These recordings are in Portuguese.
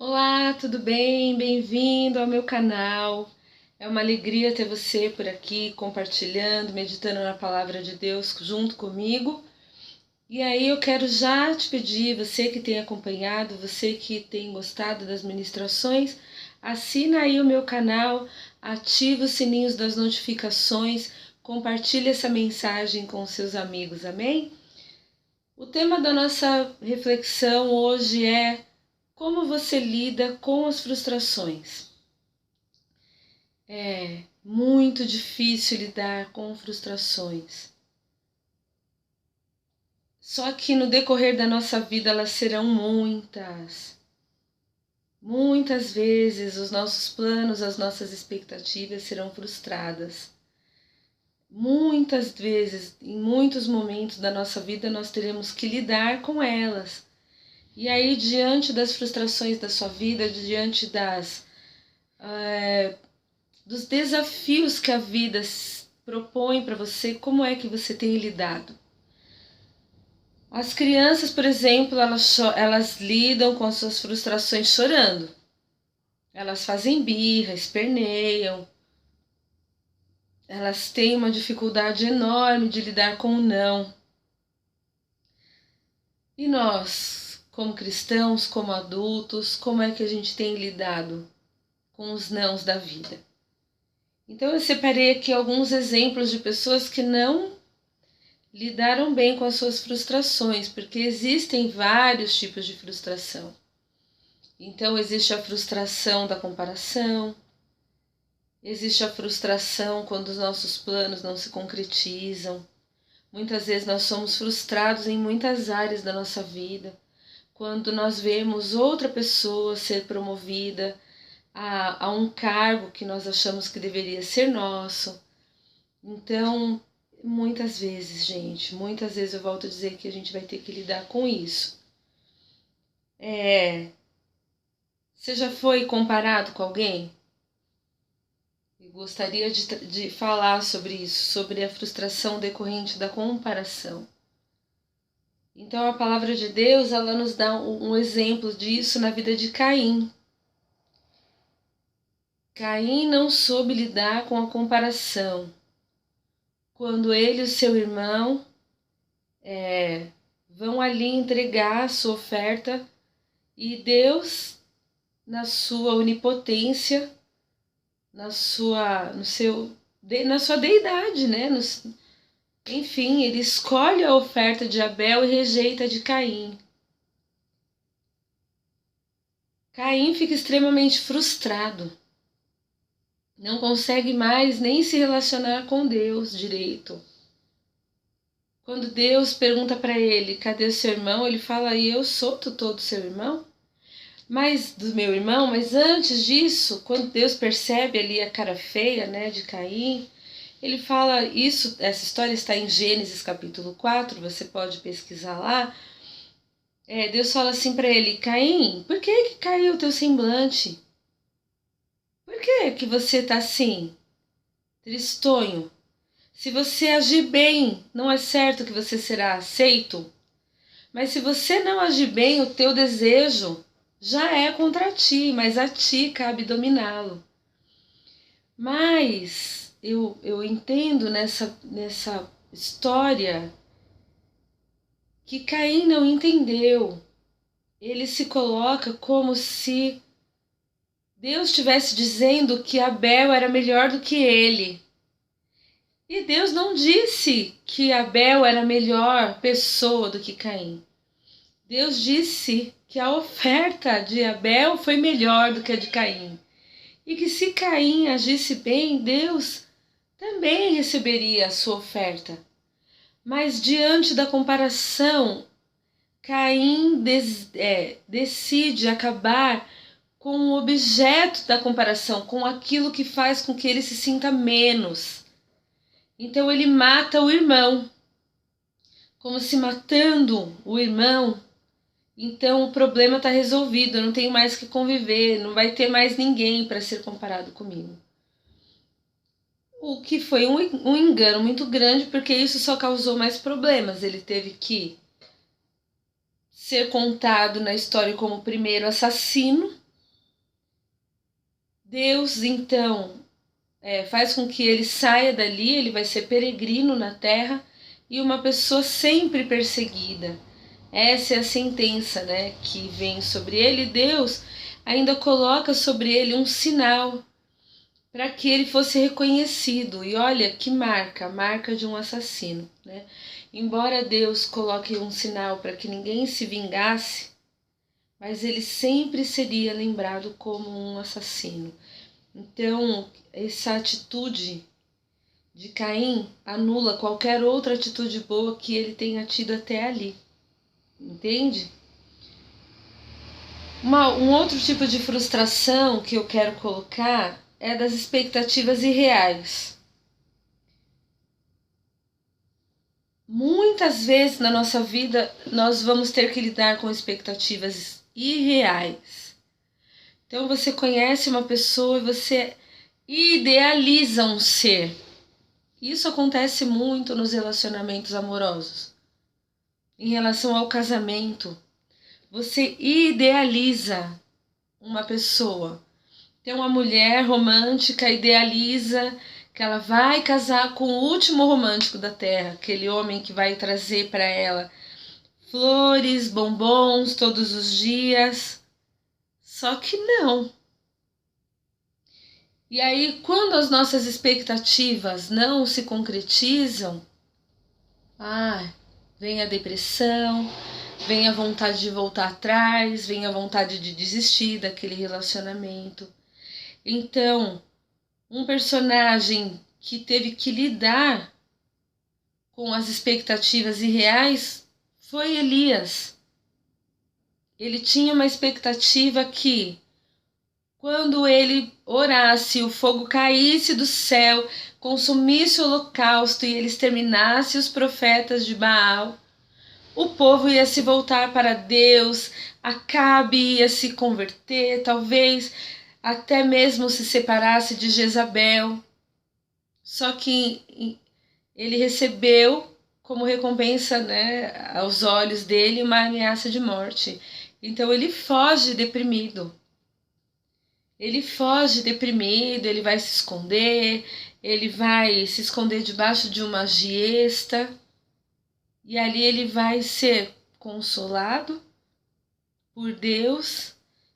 Olá, tudo bem? Bem-vindo ao meu canal. É uma alegria ter você por aqui compartilhando, meditando na palavra de Deus junto comigo. E aí eu quero já te pedir, você que tem acompanhado, você que tem gostado das ministrações, assina aí o meu canal, ativa os sininhos das notificações, compartilhe essa mensagem com seus amigos, amém? O tema da nossa reflexão hoje é: como você lida com as frustrações? É muito difícil lidar com frustrações. Só que no decorrer da nossa vida elas serão muitas. Muitas vezes os nossos planos, as nossas expectativas serão frustradas. Muitas vezes, em muitos momentos da nossa vida, nós teremos que lidar com elas. E aí, diante das frustrações da sua vida, diante dos desafios que a vida propõe para você, como é que você tem lidado? As crianças, por exemplo, elas lidam com as suas frustrações chorando. Elas fazem birra, esperneiam. Elas têm uma dificuldade enorme de lidar com o não. E nós, como cristãos, como adultos, como é que a gente tem lidado com os nãos da vida? Então eu separei aqui alguns exemplos de pessoas que não lidaram bem com as suas frustrações, porque existem vários tipos de frustração. Então existe a frustração da comparação, existe a frustração quando os nossos planos não se concretizam. Muitas vezes nós somos frustrados em muitas áreas da nossa vida, quando nós vemos outra pessoa ser promovida a um cargo que nós achamos que deveria ser nosso. Então, muitas vezes, gente, muitas vezes eu volto a dizer que a gente vai ter que lidar com isso. Você já foi comparado com alguém? Eu gostaria de falar sobre isso, sobre a frustração decorrente da comparação. Então, a palavra de Deus, ela nos dá um exemplo disso na vida de Caim. Caim não soube lidar com a comparação. Quando ele e o seu irmão vão ali entregar a sua oferta, e Deus, na sua onipotência, na sua deidade, né? Enfim, ele escolhe a oferta de Abel e rejeita a de Caim. Caim fica extremamente frustrado. Não consegue mais nem se relacionar com Deus direito. Quando Deus pergunta para ele, cadê o seu irmão? Ele fala, eu sou todo seu irmão? Mas do meu irmão, mas antes disso, quando Deus percebe ali a cara feia, né, de Caim, ele fala isso, essa história está em Gênesis capítulo 4, você pode pesquisar lá. Deus fala assim para ele, Caim, por que caiu o teu semblante? Por que você está assim, tristonho? Se você agir bem, não é certo que você será aceito? Mas se você não agir bem, o teu desejo já é contra ti, mas a ti cabe dominá-lo. Mas eu entendo nessa história que Caim não entendeu. Ele se coloca como se Deus estivesse dizendo que Abel era melhor do que ele. E Deus não disse que Abel era melhor pessoa do que Caim. Deus disse que a oferta de Abel foi melhor do que a de Caim. E que se Caim agisse bem, Deus também receberia a sua oferta. Mas diante da comparação, Caim decide acabar com o objeto da comparação, com aquilo que faz com que ele se sinta menos. Então ele mata o irmão, como se matando o irmão, então o problema está resolvido, eu não tenho mais que conviver, não vai ter mais ninguém para ser comparado comigo. O que foi um engano muito grande, porque isso só causou mais problemas. Ele teve que ser contado na história como o primeiro assassino, Deus, então, faz com que ele saia dali, ele vai ser peregrino na terra e uma pessoa sempre perseguida. Essa é a sentença, né, que vem sobre ele. Deus ainda coloca sobre ele um sinal para que ele fosse reconhecido. E olha que marca, a marca de um assassino, né? Embora Deus coloque um sinal para que ninguém se vingasse, mas ele sempre seria lembrado como um assassino. Então, essa atitude de Caim anula qualquer outra atitude boa que ele tenha tido até ali. Entende? Um outro tipo de frustração que eu quero colocar é das expectativas irreais. Muitas vezes na nossa vida nós vamos ter que lidar com expectativas irreais. Então você conhece uma pessoa e você idealiza um ser. Isso acontece muito nos relacionamentos amorosos. Em relação ao casamento, você idealiza uma pessoa. Tem uma mulher romântica, idealiza que ela vai casar com o último romântico da Terra, aquele homem que vai trazer para ela flores, bombons todos os dias. Só que não. E aí, quando as nossas expectativas não se concretizam, vem a depressão, vem a vontade de voltar atrás, vem a vontade de desistir daquele relacionamento. Então, um personagem que teve que lidar com as expectativas irreais foi Elias. Ele tinha uma expectativa que, quando ele orasse, o fogo caísse do céu, consumisse o holocausto e ele exterminasse os profetas de Baal, o povo ia se voltar para Deus, Acabe ia se converter, talvez até mesmo se separasse de Jezabel. Só que ele recebeu como recompensa, né, aos olhos dele, uma ameaça de morte. Então ele foge deprimido. Ele foge deprimido, ele vai se esconder debaixo de uma giesta, e ali ele vai ser consolado por Deus,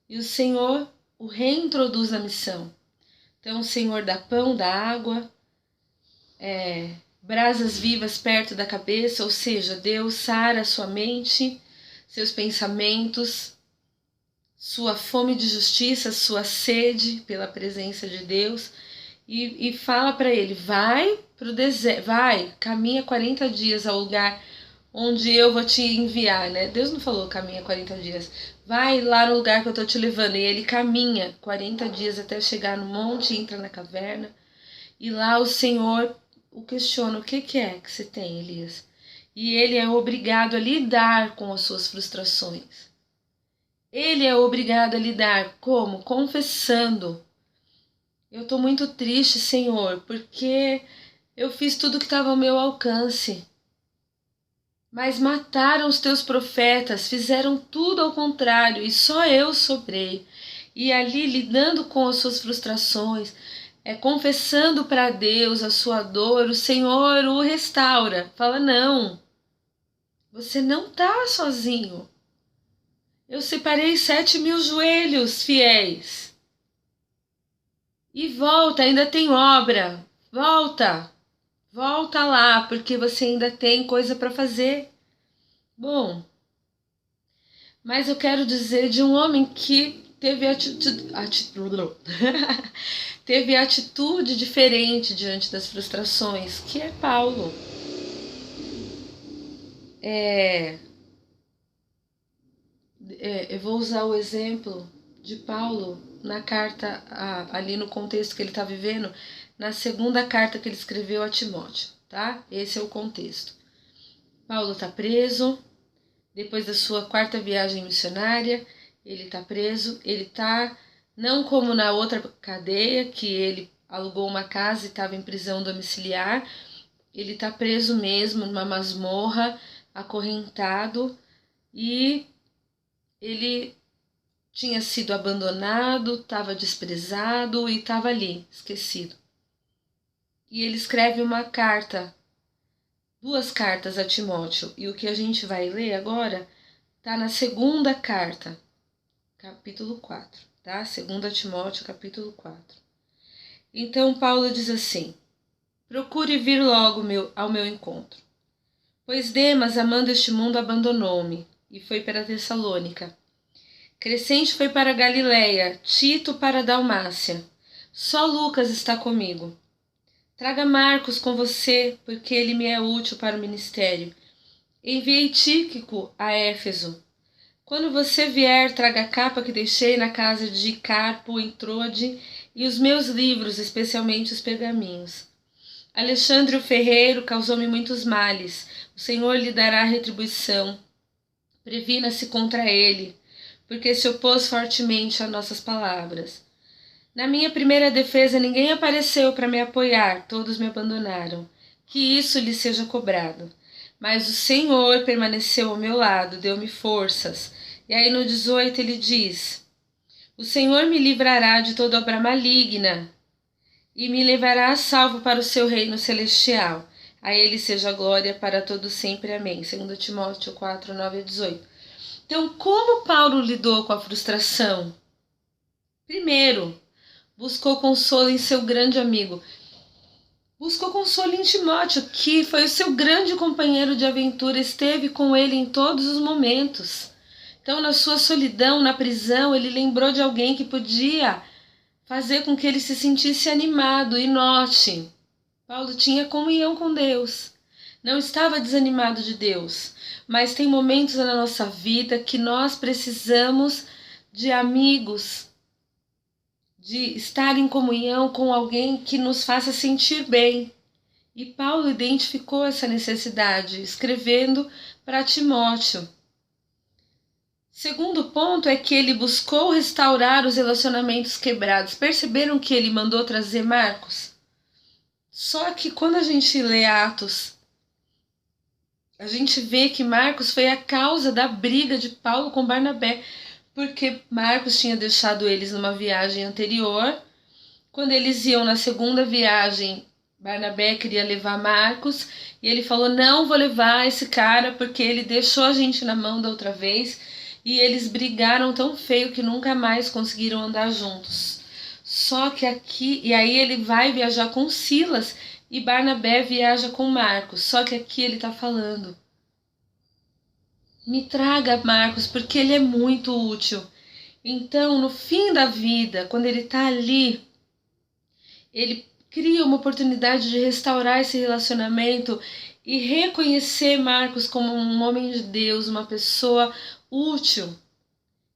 e o Senhor o reintroduz na missão. Então o Senhor dá pão, dá água, brasas vivas perto da cabeça, ou seja, Deus sara sua mente, seus pensamentos, sua fome de justiça, sua sede pela presença de Deus, e fala para ele: vai para o deserto, caminha 40 dias ao lugar onde eu vou te enviar, né? Deus não falou caminha 40 dias, vai lá no lugar que eu tô te levando. E ele caminha 40 dias até chegar no monte, entra na caverna, e lá o Senhor o questiona: o que é que você tem, Elias? E ele é obrigado a lidar com as suas frustrações. Ele é obrigado a lidar como? Confessando: eu estou muito triste, Senhor, porque eu fiz tudo que estava ao meu alcance. Mas mataram os teus profetas, fizeram tudo ao contrário, e só eu sobrei. E ali, lidando com as suas frustrações, confessando para Deus a sua dor, o Senhor o restaura. Fala: não, você não está sozinho. Eu separei 7.000 joelhos fiéis. E volta, ainda tem obra. Volta lá, porque você ainda tem coisa para fazer. Bom, mas eu quero dizer de um homem que teve teve atitude diferente diante das frustrações, que é Paulo. Eu vou usar o exemplo de Paulo na carta, ali no contexto que ele está vivendo, na segunda carta que ele escreveu a Timóteo, tá? Esse é o contexto. Paulo está preso, depois da sua quarta viagem missionária, ele está preso, ele está, não como na outra cadeia, que ele alugou uma casa e estava em prisão domiciliar, ele está preso mesmo, numa masmorra, acorrentado, e ele tinha sido abandonado, estava desprezado e estava ali, esquecido. E ele escreve uma carta, 2 cartas a Timóteo. E o que a gente vai ler agora está na segunda carta, capítulo 4, tá? 2 Timóteo, capítulo 4. Então Paulo diz assim: procure vir logo ao meu encontro. Pois Demas, amando este mundo, abandonou-me e foi para Tessalônica. Crescente foi para Galiléia, Tito para a Dalmácia. Só Lucas está comigo. Traga Marcos com você, porque ele me é útil para o ministério. Enviei Tíquico a Éfeso. Quando você vier, traga a capa que deixei na casa de Carpo em Troade e os meus livros, especialmente os pergaminhos. Alexandre o ferreiro causou-me muitos males. O Senhor lhe dará retribuição. Previna-se contra ele, porque se opôs fortemente a nossas palavras. Na minha primeira defesa ninguém apareceu para me apoiar, todos me abandonaram. Que isso lhe seja cobrado. Mas o Senhor permaneceu ao meu lado, deu-me forças. E aí no 18 ele diz: o Senhor me livrará de toda obra maligna e me levará a salvo para o seu reino celestial. A ele seja a glória para todo sempre. Amém. 2 Timóteo 4, 9 a 18. Então, como Paulo lidou com a frustração? Primeiro, buscou consolo em seu grande amigo. Buscou consolo em Timóteo, que foi o seu grande companheiro de aventura, esteve com ele em todos os momentos. Então, na sua solidão, na prisão, ele lembrou de alguém que podia fazer com que ele se sentisse animado. E note, Paulo tinha comunhão com Deus, não estava desanimado de Deus. Mas tem momentos na nossa vida que nós precisamos de amigos, de estar em comunhão com alguém que nos faça sentir bem. E Paulo identificou essa necessidade, escrevendo para Timóteo. Segundo ponto é que ele buscou restaurar os relacionamentos quebrados. Perceberam que ele mandou trazer Marcos? Só que quando a gente lê Atos, a gente vê que Marcos foi a causa da briga de Paulo com Barnabé, porque Marcos tinha deixado eles numa viagem anterior. Quando eles iam na segunda viagem, Barnabé queria levar Marcos, e ele falou: não vou levar esse cara porque ele deixou a gente na mão da outra vez. E eles brigaram tão feio que nunca mais conseguiram andar juntos. Só que aqui, e aí ele vai viajar com Silas e Barnabé viaja com Marcos. Só que aqui ele está falando: me traga Marcos, porque ele é muito útil. Então, no fim da vida, quando ele está ali, ele cria uma oportunidade de restaurar esse relacionamento e reconhecer Marcos como um homem de Deus, uma pessoa útil,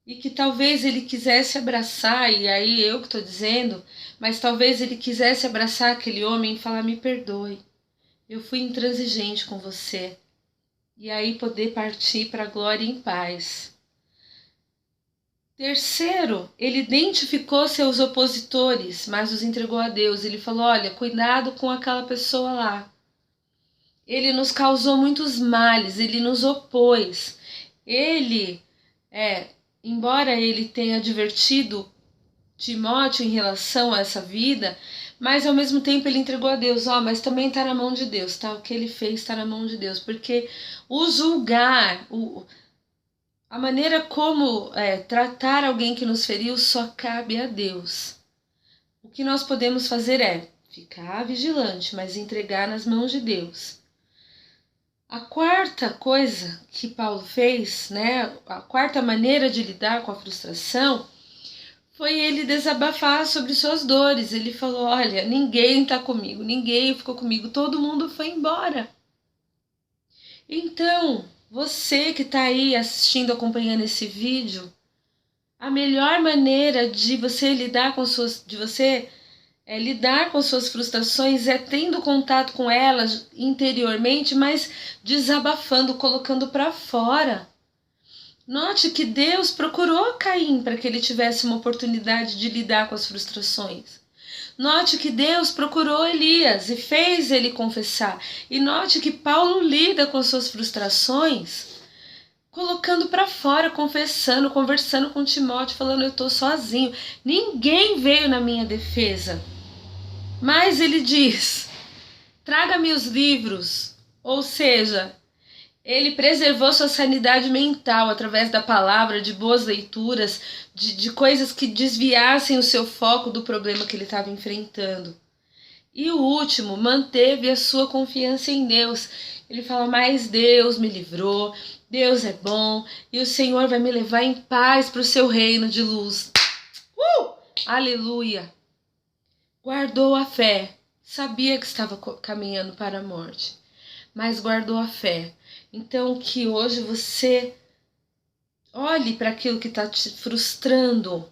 e que talvez ele quisesse abraçar, e aí eu que estou dizendo, mas talvez ele quisesse abraçar aquele homem e falar: me perdoe, eu fui intransigente com você, e aí poder partir para a glória em paz. Terceiro, ele identificou seus opositores, mas os entregou a Deus. Ele falou: olha, cuidado com aquela pessoa lá. Ele nos causou muitos males, ele nos opôs. Ele, embora ele tenha advertido Timóteo em relação a essa vida, mas ao mesmo tempo ele entregou a Deus. Mas também está na mão de Deus, tá? O que ele fez está na mão de Deus, porque o julgar, a maneira como tratar alguém que nos feriu só cabe a Deus. O que nós podemos fazer é ficar vigilante, mas entregar nas mãos de Deus. A quarta coisa que Paulo fez, a quarta maneira de lidar com a frustração, foi ele desabafar sobre suas dores. Ele falou: olha, ninguém está comigo, ninguém ficou comigo, todo mundo foi embora. Então, você que está aí assistindo, acompanhando esse vídeo, a melhor maneira de você lidar com lidar com suas frustrações é tendo contato com elas interiormente, mas desabafando, colocando para fora. Note que Deus procurou Caim para que ele tivesse uma oportunidade de lidar com as frustrações. Note que Deus procurou Elias e fez ele confessar. E note que Paulo lida com suas frustrações colocando para fora, confessando, conversando com Timóteo, falando: eu tô sozinho, ninguém veio na minha defesa. Mas ele diz: traga-me os livros. Ou seja, ele preservou sua sanidade mental através da palavra, de boas leituras, de coisas que desviassem o seu foco do problema que ele estava enfrentando. E o último, manteve a sua confiança em Deus. Ele fala: mas Deus me livrou, Deus é bom, e o Senhor vai me levar em paz para o seu reino de luz. Aleluia! Guardou a fé, sabia que estava caminhando para a morte, mas guardou a fé. Então que hoje você olhe para aquilo que está te frustrando.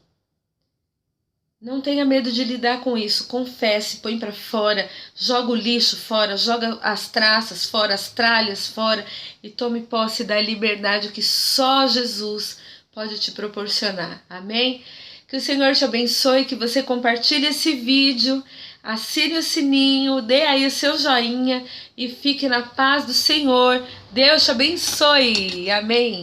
Não tenha medo de lidar com isso, confesse, põe para fora, joga o lixo fora, joga as traças fora, as tralhas fora e tome posse da liberdade que só Jesus pode te proporcionar. Amém? Que o Senhor te abençoe, que você compartilhe esse vídeo, assine o sininho, dê aí o seu joinha e fique na paz do Senhor. Deus te abençoe. Amém.